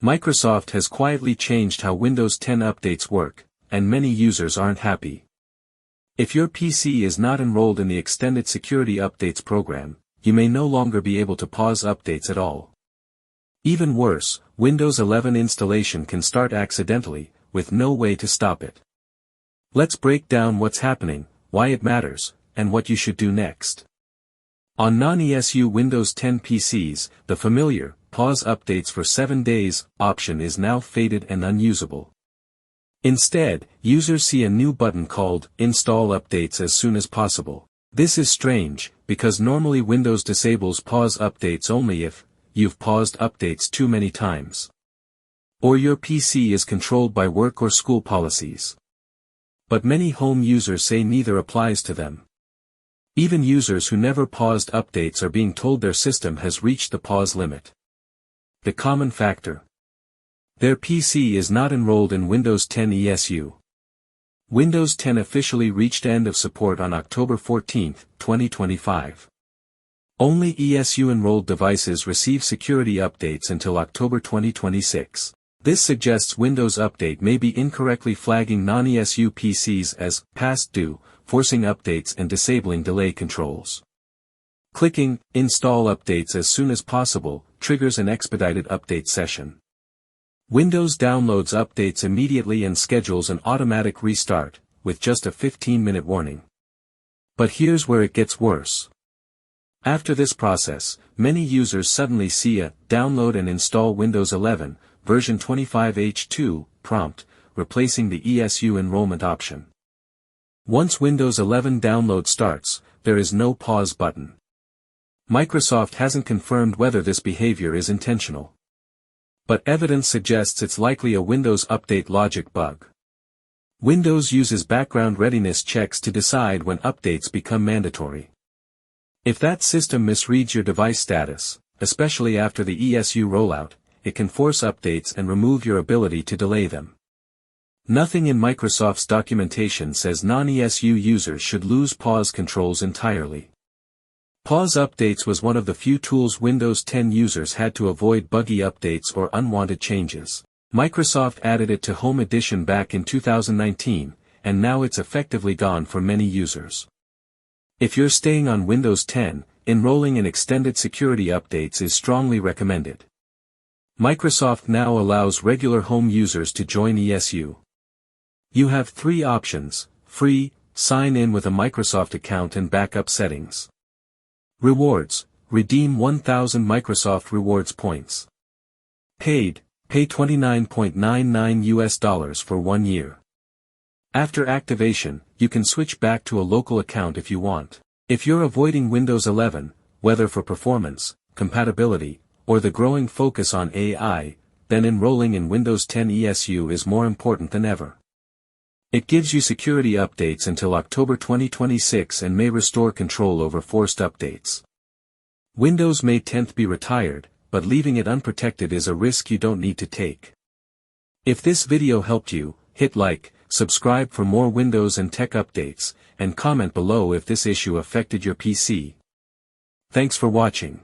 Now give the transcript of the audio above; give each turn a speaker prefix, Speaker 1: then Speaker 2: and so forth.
Speaker 1: Microsoft has quietly changed how Windows 10 updates work, and many users aren't happy. If your PC is not enrolled in the Extended Security Updates program, you may no longer be able to pause updates at all. Even worse, Windows 11 installation can start accidentally, with no way to stop it. Let's break down what's happening, why it matters, and what you should do next. On non-ESU Windows 10 PCs, the familiar, pause updates for 7 days, option is now faded and unusable. Instead, users see a new button called, Install Updates as soon as possible. This is strange, because normally Windows disables pause updates only if, you've paused updates too many times, or your PC is controlled by work or school policies. But many home users say neither applies to them. Even users who never paused updates are being told their system has reached the pause limit. The common factor: their PC is not enrolled in Windows 10 ESU. Windows 10 officially reached end of support on October 14, 2025. Only ESU-enrolled devices receive security updates until October 2026. This suggests Windows Update may be incorrectly flagging non-ESU PCs as past due, forcing updates and disabling delay controls. Clicking Install Updates as soon as possible triggers an expedited update session. Windows downloads updates immediately and schedules an automatic restart, with just a 15-minute warning. But here's where it gets worse. After this process, many users suddenly see a Download and Install Windows 11, version 25H2, prompt, replacing the ESU enrollment option. Once Windows 11 download starts, there is no pause button. Microsoft hasn't confirmed whether this behavior is intentional, but evidence suggests it's likely a Windows Update logic bug. Windows uses background readiness checks to decide when updates become mandatory. If that system misreads your device status, especially after the ESU rollout, it can force updates and remove your ability to delay them. Nothing in Microsoft's documentation says non-ESU users should lose pause controls entirely. Pause updates was one of the few tools Windows 10 users had to avoid buggy updates or unwanted changes. Microsoft added it to Home Edition back in 2019, and now it's effectively gone for many users. If you're staying on Windows 10, enrolling in extended security updates is strongly recommended. Microsoft now allows regular home users to join ESU. You have 3 options: free, sign in with a Microsoft account and backup settings. Rewards, redeem 1,000 Microsoft Rewards points. Paid, pay $29.99 for 1 year. After activation, you can switch back to a local account if you want. If you're avoiding Windows 11, whether for performance, compatibility, or the growing focus on AI, then enrolling in Windows 10 ESU is more important than ever. It gives you security updates until October 2026 and may restore control over forced updates. Windows may 10 be retired, but leaving it unprotected is a risk you don't need to take. If this video helped you, hit like, subscribe for more Windows and tech updates, and comment below if this issue affected your PC. Thanks for watching.